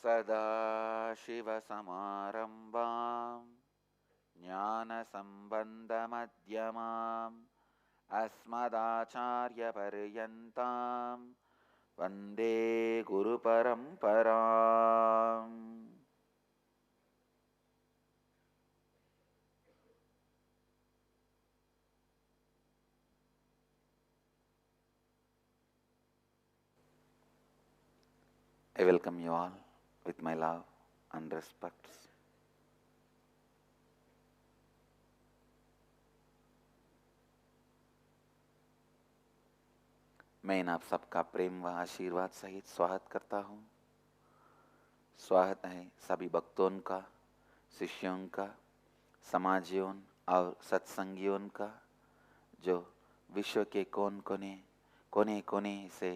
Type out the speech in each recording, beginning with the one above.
सदाशिवसमारम्भां ज्ञानसम्बन्धमध्यमाम् अस्मदाचार्यपर्यन्तां वन्दे गुरुपरम्पराम्। I welcome you all with my love and respect. मैं इन आप सबका प्रेम व आशीर्वाद सहित स्वागत करता हूँ। स्वागत है सभी भक्तों का, शिष्यों का, समाजियों और सत्संगियों का जो विश्व के कोने कोने से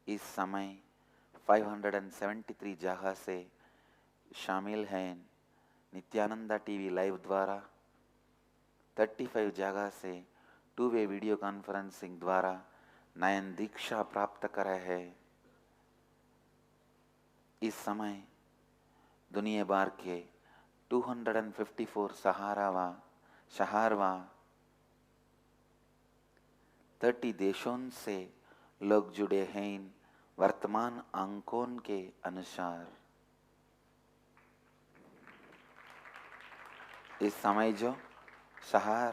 इस समय 573 जगह से शामिल हैं। नित्यानंदा टीवी लाइव द्वारा 35 जगह से 2-वे वीडियो कॉन्फ्रेंसिंग द्वारा नयन दीक्षा प्राप्त करे है। इस समय दुनिया भर के 254 शहरवा 30 देशों से लोग जुड़े हैं। वर्तमान अंकों के अनुसार इस समय जो शहर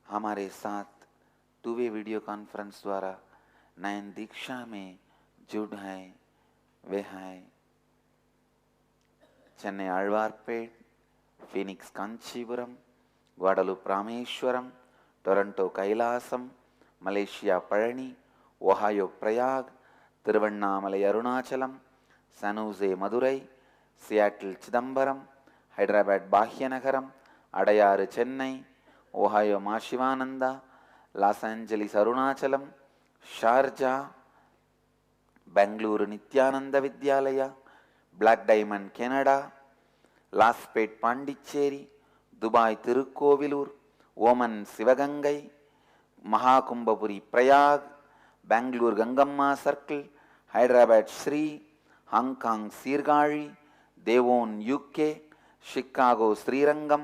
हमारे साथ 2-वे वीडियो कॉन्फ्रेंस द्वारा नयन दीक्षा में जुड़ हैं वे हैं Chennai Alwarpet, Phoenix Kanchipuram, Guadeloupe Rameswaram, Toronto Kailasam, Malaysia Palani, Ohio Prayag, Tiruvannamalai Arunachalam, San Jose Madurai, Seattle Chidambaram, Hyderabad Bahyanagaram, Adyar Chennai, Ohio Mashivananda, Los Angeles Arunachalam, Sharjah, Bengaluru Nithyananda Vidyalaya, black diamond Canada, Lawspet Pondicherry, Dubai Tirukkoilur, Oman Sivagangai, Mahakumbhapuri Prayag, Bengaluru Gangamma circle, Hyderabad Shri, Hong Kong Sirkazhi, Devon UK, Chicago Srirangam,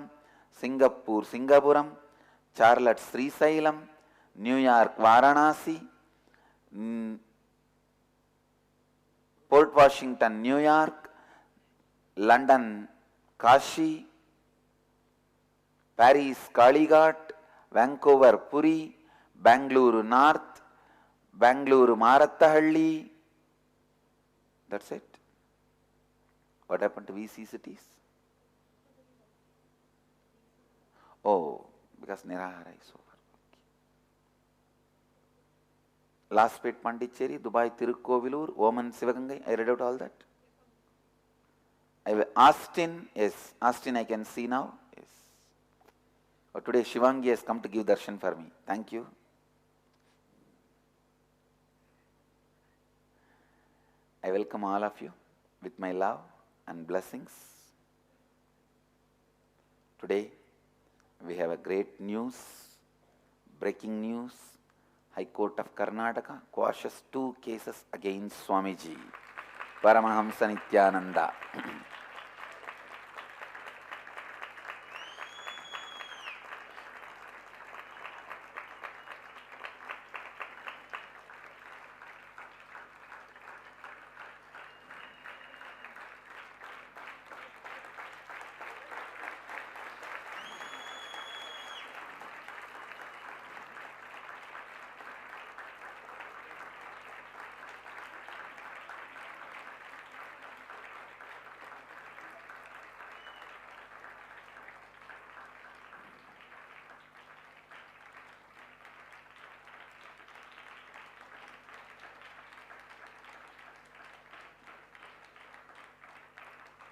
Singapore Singapuram, Charlotte Srisailam, New York Varanasi, port Washington New York, London Kashi, Paris Kalighat, Vancouver Puri, Bengaluru north, Bengaluru Marathahalli. That's it. What happened to VC cities? Oh, because Nirahara is over. Laspet Pondicherry, Dubai Tirukkovilur, Oman Sivagangai. I read out all that. Austin, yes, Austin I can see now. Yes. Oh, today Shivangi has come to give darshan for me. Thank you. I welcome all of you with my love and blessings. Today we have a great news, breaking news. High Court of Karnataka quashes 2 cases against Swamiji, Paramahamsa Nityananda.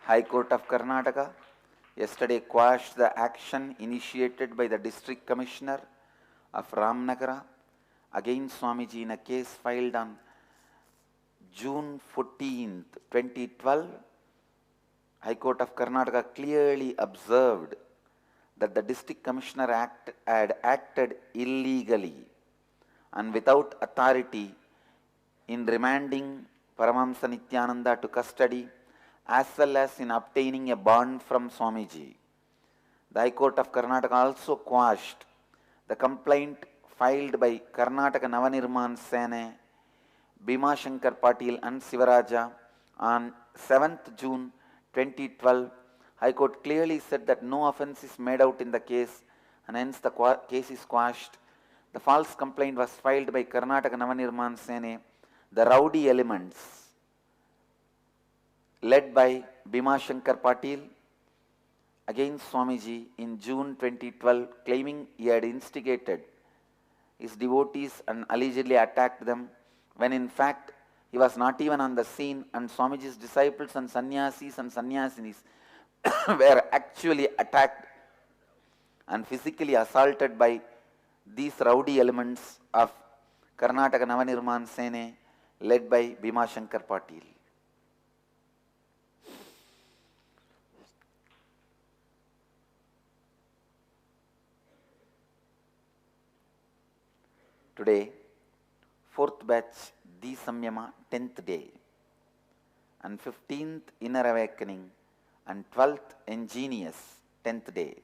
High Court of Karnataka yesterday quashed the action initiated by the District Commissioner of Ramnagara against Swamiji in a case filed on June 14, 2012. High Court of Karnataka clearly observed that the District Commissioner had acted illegally and without authority in remanding Paramahamsa Nityananda to custody, as well as in obtaining a bond from Swamiji. The High Court of Karnataka also quashed the complaint filed by Karnataka Navanirman Sene, Bhima Shankar Patil and Sivaraja on 7th June 2012. High Court clearly said that no offence is made out in the case and hence the case is quashed. The false complaint was filed by Karnataka Navanirman Sene, the rowdy elements led by Bhima Shankar Patil against Swamiji in June 2012, claiming he had instigated his devotees and allegedly attacked them, when in fact he was not even on the scene, and Swamiji's disciples and sannyasis and sannyasinis were actually attacked and physically assaulted by these rowdy elements of Karnataka Navanirman Sene led by Bhima Shankar Patil. Today, 4th batch Di Samyama 10th day and 15th Inner Awakening and 12th Ingenious 10th day.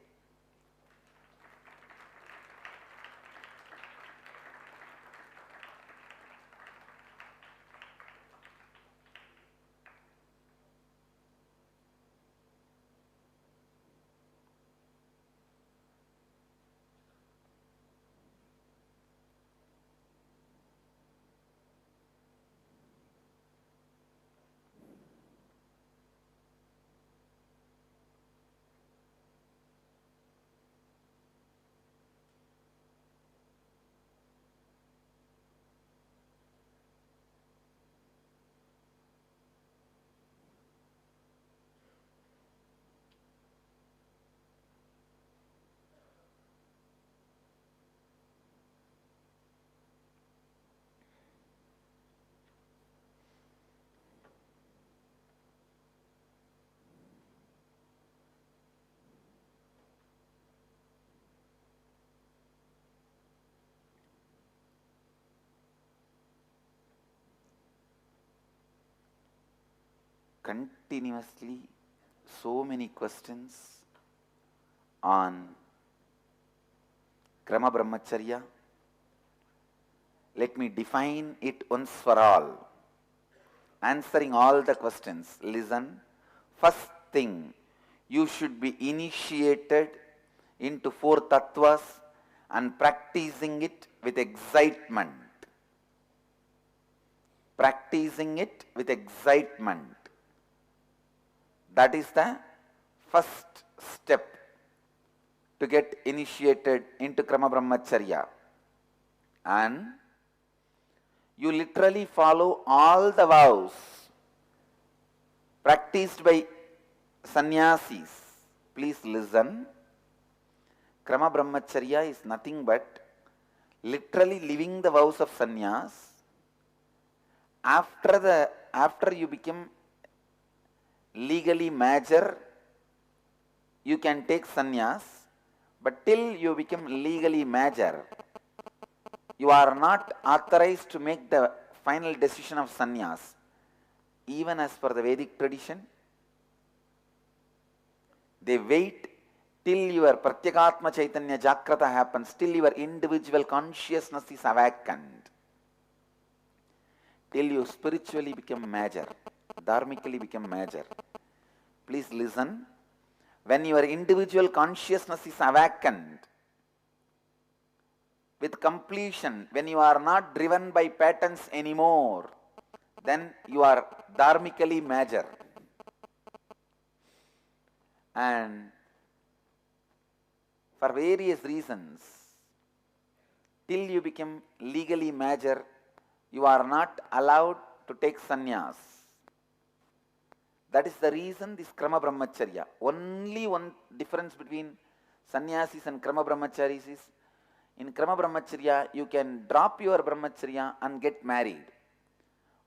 Continuously so many questions on Krama Brahmacharya. Let me define it once for all. Answering all the questions. Listen. First thing, you should be initiated into 4 tattvas and practicing it with excitement. Practicing it with excitement. That is the first step to get initiated into Krama Brahmacharya. And you literally follow all the vows practiced by sannyasis. Please listen. Krama Brahmacharya is nothing but literally living the vows of sannyas. After you become legally major, you can take sannyas, but till you become legally major, you are not authorized to make the final decision of sannyas. Even as per the Vedic tradition, they wait till your Pratyekatma Chaitanya Jagrata happens, till your individual consciousness is awakened, till you spiritually become major, dharmically become major. Please listen. When your individual consciousness is awakened with completion, when you are not driven by patterns anymore, then you are dharmically major. And for various reasons, till you become legally major, you are not allowed to take sannyas. That is the reason this Krama Brahmacharya. Only one difference between sannyasis and Krama Brahmacharis is, in Krama Brahmacharya, you can drop your Brahmacharya and get married.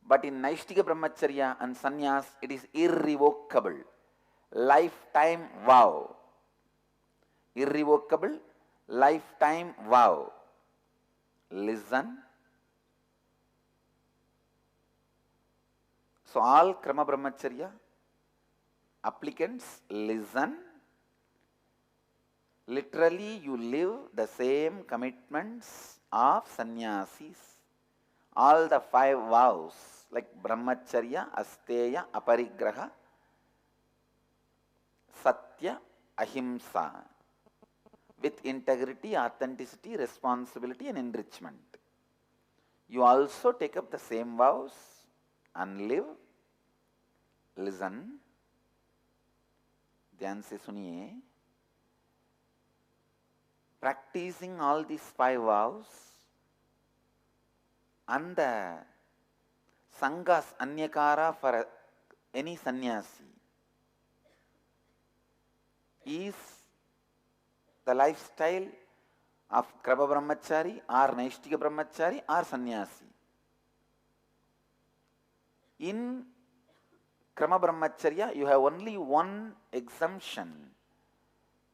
But in Naishtika Brahmacharya and sannyas, it is irrevocable. Lifetime vow. Irrevocable, lifetime vow. Listen. So all Krama Brahmacharya applicants listen. Literally you live the same commitments of sannyasis. All the 5 vows like Brahmacharya, Asteya, Aparigraha, Satya, Ahimsa, with integrity, authenticity, responsibility and enrichment. You also take up the same vows and live. Listen. ध्यान से सुनिए. Practicing all these 5 vows and the sanghas anyakara for any sannyasi is the lifestyle of Krama Brahmachari or Naishtika Brahmachari or sannyasi. In Krama Brahmacharya, you have only one exemption.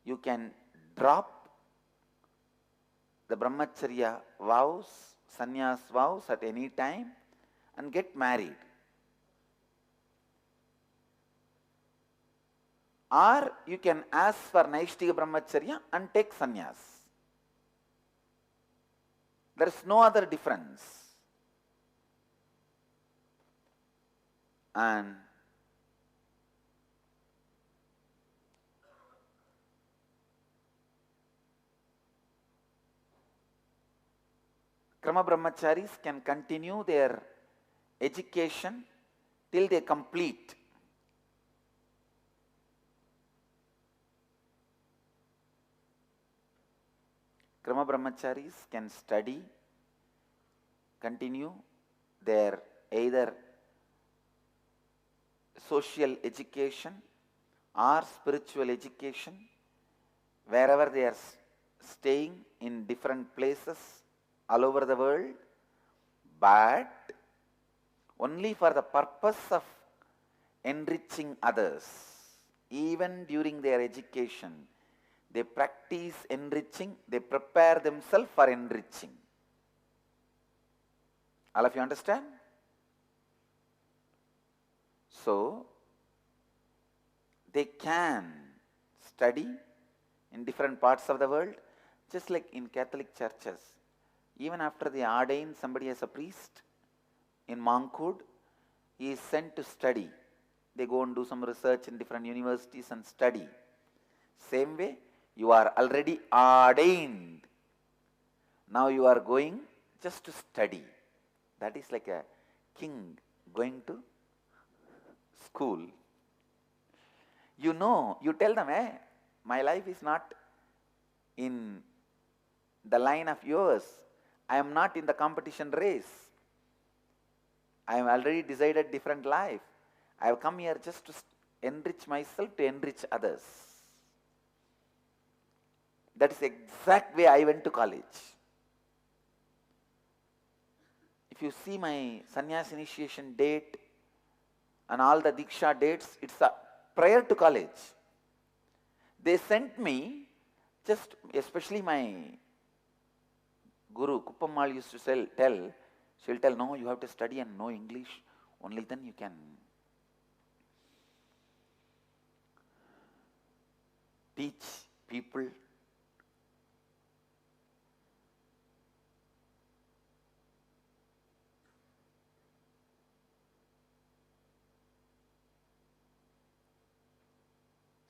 You can drop the Brahmacharya vows, sannyas vows at any time and get married. Or you can ask for Naishtika Brahmacharya and take sannyas. There is no other difference. And Krama Brahmacharis can continue their education till they complete. Krama Brahmacharis can study, continue their either social education or spiritual education wherever they are staying in different places all over the world, but only for the purpose of enriching others. Even during their education, they practice enriching, they prepare themselves for enriching. All of you understand? So, they can study in different parts of the world, just like in Catholic churches. Even after they ordain somebody as a priest in monkhood, he is sent to study. They go and do some research in different universities and study. Same way, you are already ordained. Now you are going just to study. That is like a king going to school. You know, you tell them, my life is not in the line of yours. I am not in the competition race. I have already decided different life. I have come here just to enrich myself, to enrich others. That is the exact way I went to college. If you see my sannyas initiation date and all the Diksha dates, it's prior to college. They sent me, just especially my Guru, Kuppammal used to tell, she'll tell, no, you have to study and know English, only then you can teach people.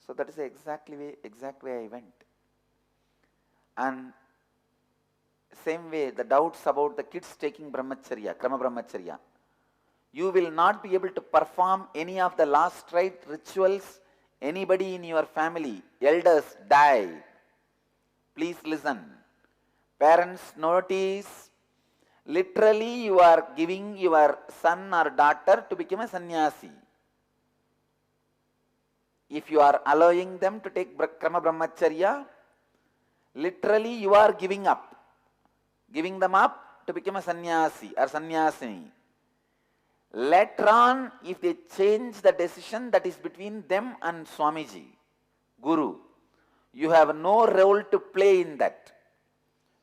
So that is the exact way I went. And same way, the doubts about the kids taking Brahmacharya, Krama Brahmacharya. You will not be able to perform any of the last rite rituals. Anybody in your family, elders die. Please listen. Parents notice. Literally you are giving your son or daughter to become a sannyasi. If you are allowing them to take Krama Brahmacharya, literally you are giving them up to become a sannyasi or sannyasini. Later on, if they change the decision, that is between them and Swamiji, Guru. You have no role to play in that.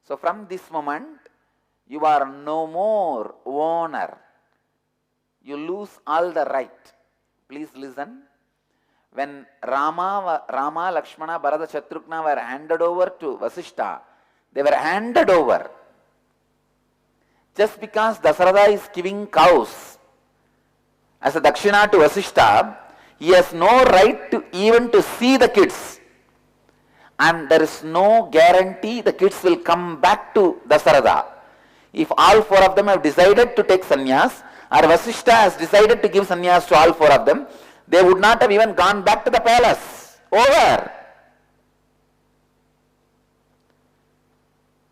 So from this moment, you are no more owner. you lose all the right. Please listen. When Rama, Lakshmana, Bharata, Shatrugna were handed over to Vasishtha, they were handed over. Just because Dasaratha is giving cows as a dakshina to Vasishtha, he has no right to even to see the kids. And there is no guarantee the kids will come back to Dasaratha. If all four of them have decided to take sannyas, or Vasishtha has decided to give sannyas to all four of them, they would not have even gone back to the palace. Over.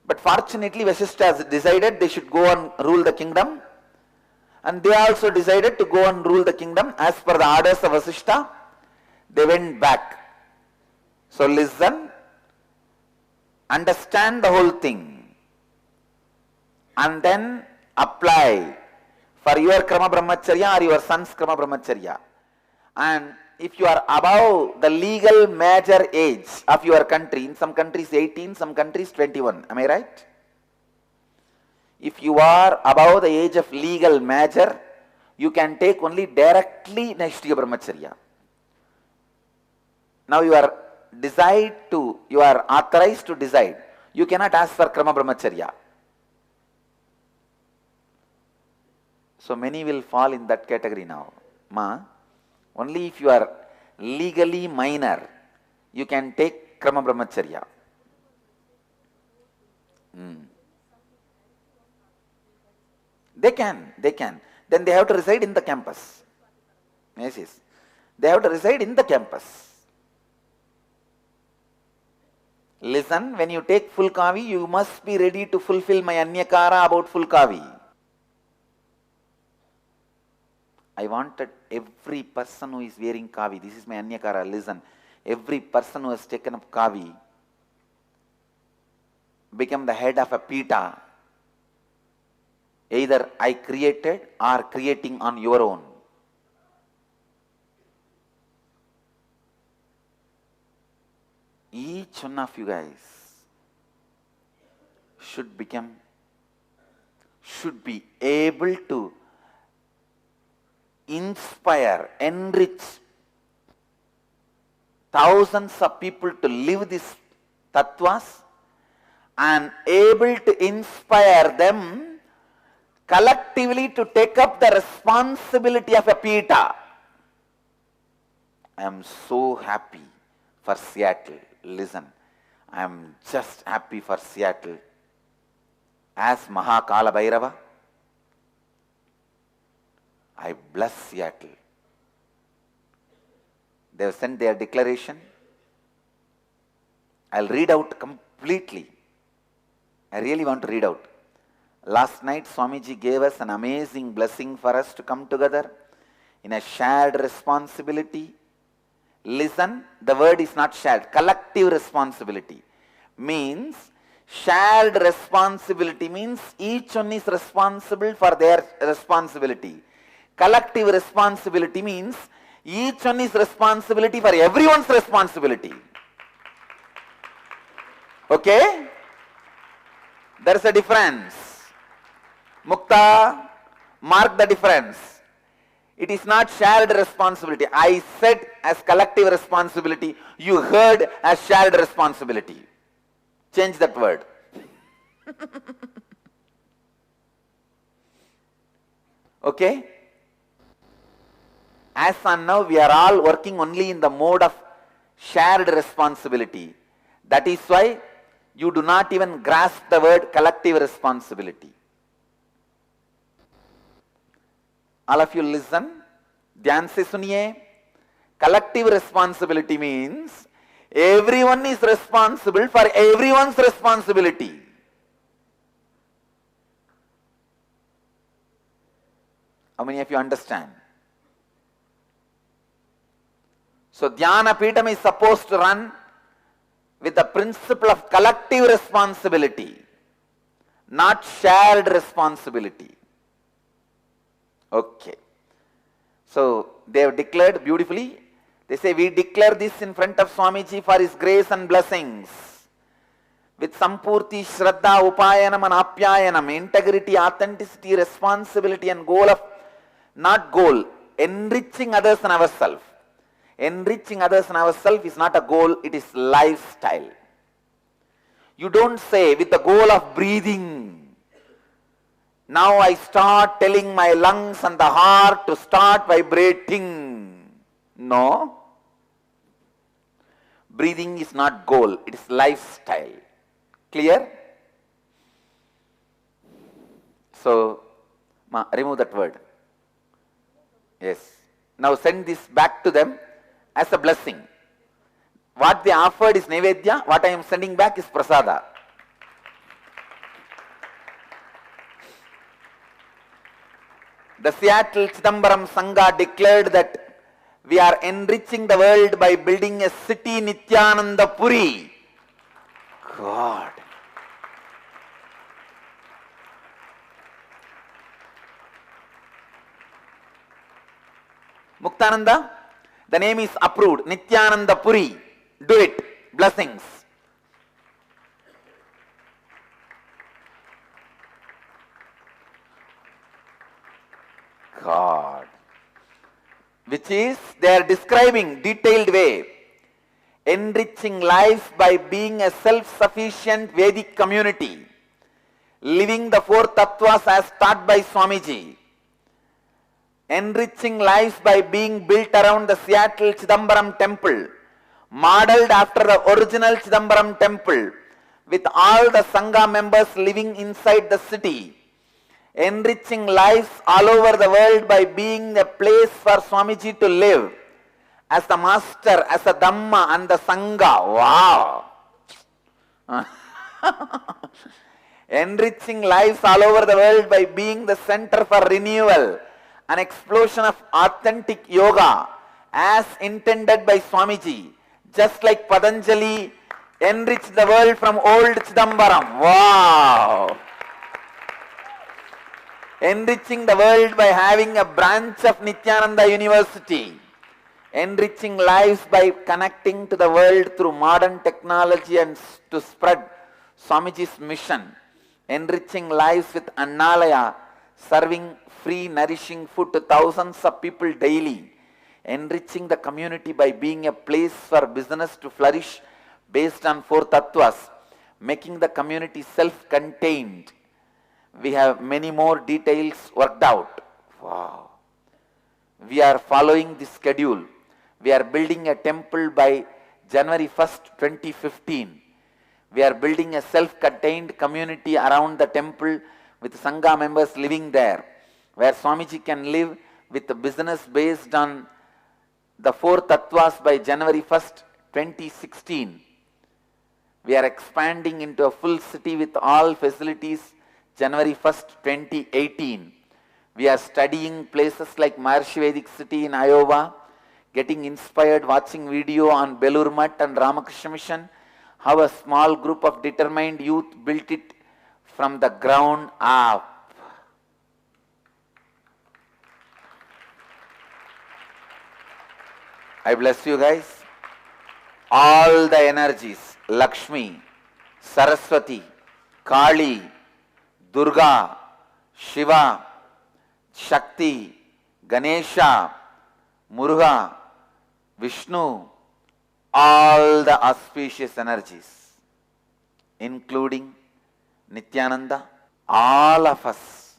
But fortunately, Vasishtha has decided they should go and rule the kingdom. And they also decided to go and rule the kingdom as per the orders of Vasishtha. They went back. So listen, understand the whole thing, and then apply for your Krama Brahmacharya or your son's Krama Brahmacharya. And if you are above the legal major age of your country, in some countries 18, some countries 21, am I right? If you are above the age of legal major, you can take only directly Naishtiga Brahmacharya. Now you are authorized to decide. You cannot ask for Krama Brahmacharya. So many will fall in that category now. Only if you are legally minor, you can take Krama Brahmacharya. They can. Then they have to reside in the campus. Yes. They have to reside in the campus. Listen, when you take full kavi, you must be ready to fulfill my anyakara about full kavi. I wanted every person who is wearing kavi, this is my anyakara, listen, every person who has taken up kavi become the head of a pita. Either I created or creating on your own. Each one of you guys should be able to inspire, enrich thousands of people to live these tattvas and able to inspire them collectively to take up the responsibility of a pita. I am so happy for Seattle. Listen, I am just happy for Seattle. As Mahakala Bhairava, I bless Seattle. They have sent their declaration. I'll read out completely. I really want to read out. Last night, Swamiji gave us an amazing blessing for us to come together in a shared responsibility. Listen, the word is not shared. Collective responsibility means shared responsibility means each one is responsible for their responsibility. Collective responsibility means each one is responsibility for everyone's responsibility. Okay? There is a difference. Mukta, mark the difference. It is not shared responsibility. I said as collective responsibility. You heard as shared responsibility. Change that word. Okay? As on now, we are all working only in the mode of shared responsibility. That is why you do not even grasp the word collective responsibility. All of you listen. Dhyan se suniye. Collective responsibility means everyone is responsible for everyone's responsibility. How many of you understand? So Dhyana Peetham is supposed to run with the principle of collective responsibility, not shared responsibility. Okay. So they have declared beautifully. They say, we declare this in front of Swamiji for his grace and blessings. With Sampurti, Shraddha, Upayanam and Apyayanam, integrity, authenticity, responsibility and goal of not goal. Enriching others and ourselves. Enriching others and ourselves is not a goal, it is lifestyle. You don't say with the goal of breathing, now I start telling my lungs and the heart to start vibrating. No. Breathing is not goal, it is lifestyle. Clear? So, remove that word. Yes. Now send this back to them as a blessing. What they offered is Naivedya, what I am sending back is Prasada. The Seattle Chidambaram Sangha declared that we are enriching the world by building a city Nityananda Puri. God. Muktananda, the name is approved. Nityananda Puri. Do it. Blessings. God. Which is, they are describing detailed way. Enriching life by being a self-sufficient Vedic community. Living the four tattvas as taught by Swamiji. Enriching life by being built around the Seattle Chidambaram temple. Modeled after the original Chidambaram temple. With all the Sangha members living inside the city. Enriching lives all over the world by being a place for Swamiji to live. As the master, as a Dhamma and the Sangha. Wow! Enriching lives all over the world by being the center for renewal. An explosion of authentic yoga as intended by Swamiji. Just like Patanjali enriched the world from old Chidambaram. Wow! Enriching the world by having a branch of Nityananda University. Enriching lives by connecting to the world through modern technology and to spread Swamiji's mission. Enriching lives with Annalaya, serving free nourishing food to thousands of people daily. Enriching the community by being a place for business to flourish based on four tattvas. Making the community self-contained. We have many more details worked out. Wow. We are following this schedule. We are building a temple by January 1st, 2015. We are building a self-contained community around the temple with Sangha members living there, where Swamiji can live with a business based on the four tattvas by January 1st, 2016. We are expanding into a full city with all facilities January 1st, 2018. We are studying places like Maharshi Vedic City in Iowa, getting inspired watching video on Belur Math and Ramakrishna Mission, how a small group of determined youth built it from the ground up. I bless you guys. All the energies, Lakshmi, Saraswati, Kali, Durga, Shiva, Shakti, Ganesha, Muruga, Vishnu, all the auspicious energies, including Nityananda, all of us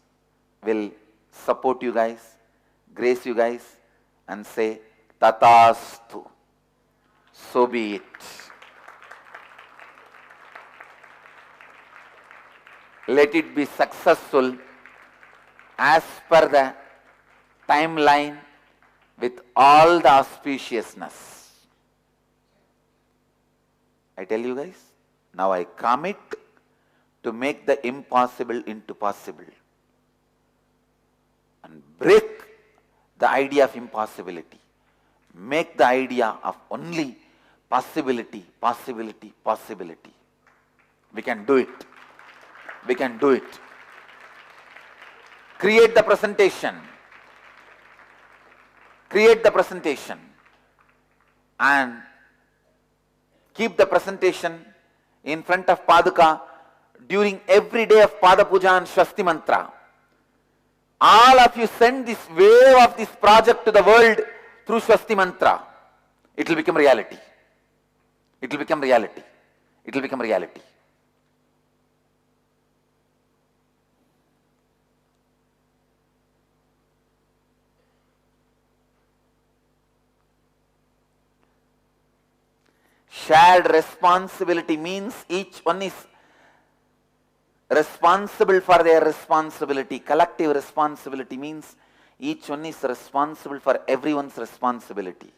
will support you guys, grace you guys, and say, Tatastu. So be it. Let it be successful as per the timeline with all the auspiciousness. I tell you guys, now I commit to make the impossible into possible and break the idea of impossibility. Make the idea of only possibility, possibility, possibility. We can do it. We can do it. Create the presentation. Create the presentation. And keep the presentation in front of Paduka during every day of Pada Puja and Shasti Mantra. all of you send this wave of this project to the world through Swasti Mantra. It will become reality. It will become reality. It will become reality. Shared responsibility means each one is responsible for their responsibility. Collective responsibility means each one is responsible for everyone's responsibility.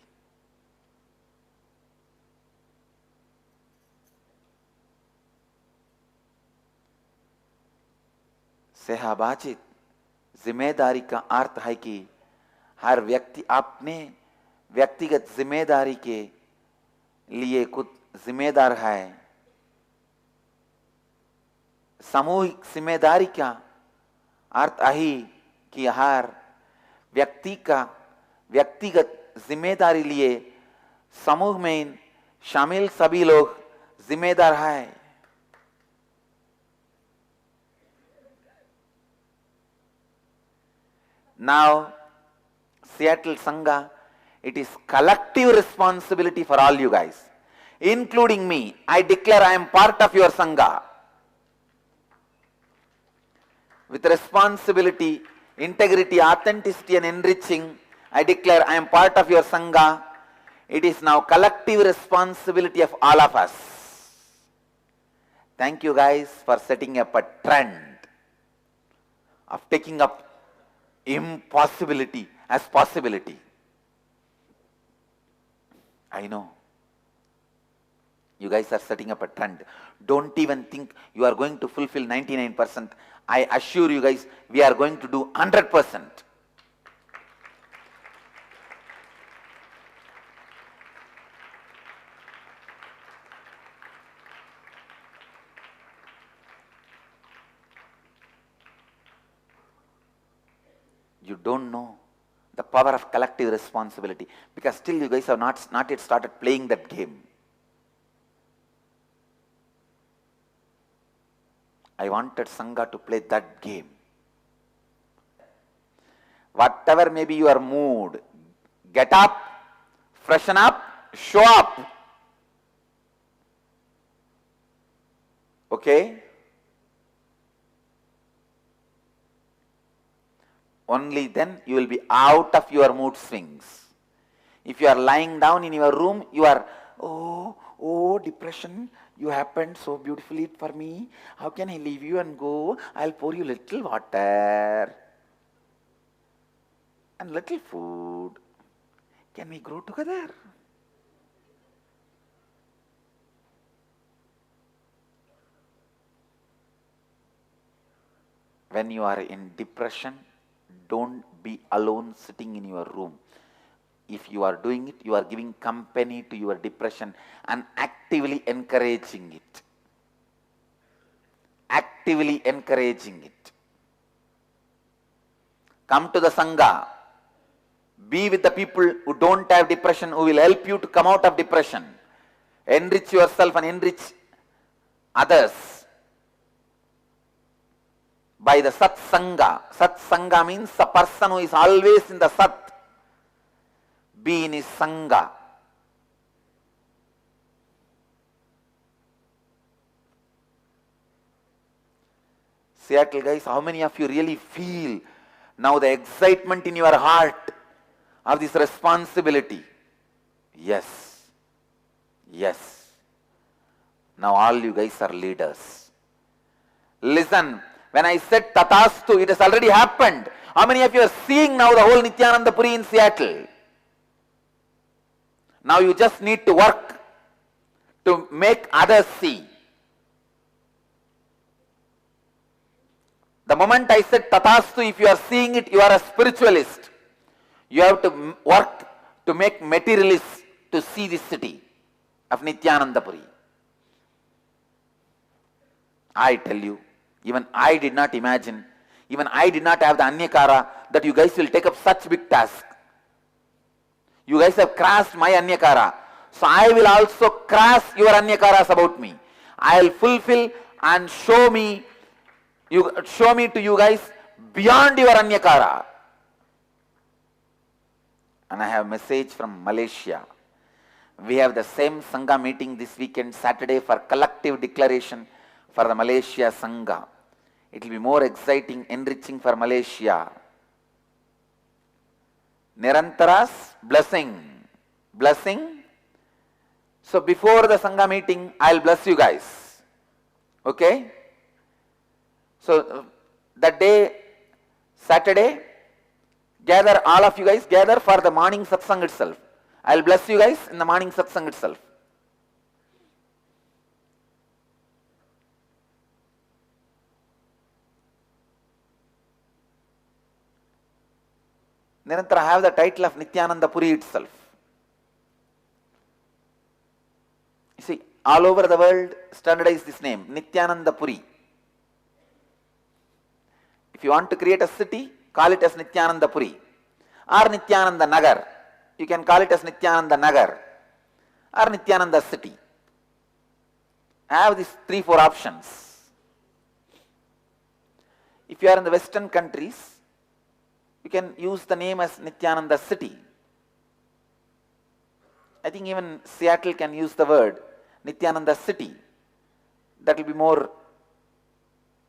सहबाजित जिम्मेदारी का अर्थ है कि हर व्यक्ति अपने व्यक्तिगत जिम्मेदारी के लिए खुद जिम्मेदार है। सामूहिक जिम्मेदारी का अर्थ है कि हर व्यक्ति का व्यक्तिगत जिम्मेदारी लिए समूह में शामिल सभी लोग जिम्मेदार हैं। Now, Seattle Sangha, it is collective responsibility for all you guys, including me. I declare I am part of your Sangha. With responsibility, integrity, authenticity and enriching, I declare I am part of your Sangha. It is now collective responsibility of all of us. Thank you guys for setting up a trend of taking up impossibility as possibility. I know. You guys are setting up a trend. Don't even think you are going to fulfill 99%. I assure you guys, we are going to do 100%. You don't know the power of collective responsibility because still you guys have not yet started playing that game. I wanted Sangha to play that game. Whatever may be your mood, get up, freshen up, show up. Okay? Only then you will be out of your mood swings. If you are lying down in your room, you are, oh, depression, you happened so beautifully for me. How can I leave you and go? I'll pour you little water and little food. Can we grow together? When you are in depression, don't be alone sitting in your room. If you are doing it, you are giving company to your depression and actively encouraging it. Actively encouraging it. Come to the Sangha. Be with the people who don't have depression, who will help you to come out of depression. Enrich yourself and enrich others by the Sat Sangha. Sat Sangha means a person who is always in the Sat. Be in his Sangha. Seattle guys, how many of you really feel now the excitement in your heart of this responsibility? Yes. Yes. Now all you guys are leaders. Listen, when I said Tathastu, it has already happened. How many of you are seeing now the whole Nityananda Puri in Seattle? Now you just need to work to make others see. The moment I said Tathastu, if you are seeing it, you are a spiritualist. You have to work to make materialists to see this city of Nityananda Puri. I tell you, even I did not imagine, even I did not have the Anyakara that you guys will take up such big task. You guys have crossed my Anyakara. So I will also cross your Anyakaras about me. I will fulfill and show me to you guys beyond your Anyakara. And I have a message from Malaysia. We have the same Sangha meeting this weekend, Saturday, for collective declaration for the Malaysia Sangha. It will be more exciting, enriching for Malaysia. Nirantara's blessing. Blessing. So before the Sangha meeting, I'll bless you guys. Okay? So that day, Saturday, gather, all of you guys, gather for the morning satsang itself. I'll bless you guys in the morning satsang itself. Nirantara have the title of Nityananda Puri itself. You see, all over the world, standardize this name, Nityananda Puri. If you want to create a city, call it as Nityananda Puri or Nityananda Nagar. You can call it as Nityananda Nagar or Nityananda City. Have these 3-4 options. If you are in the Western countries, you can use the name as Nityananda City. I think even Seattle can use the word Nityananda City. That will be more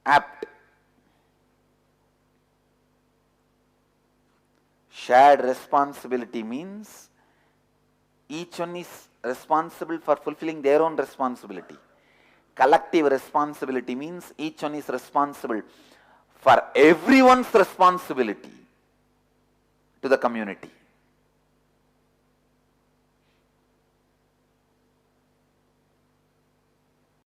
apt. Shared responsibility means each one is responsible for fulfilling their own responsibility. Collective responsibility means each one is responsible for everyone's responsibility to the community.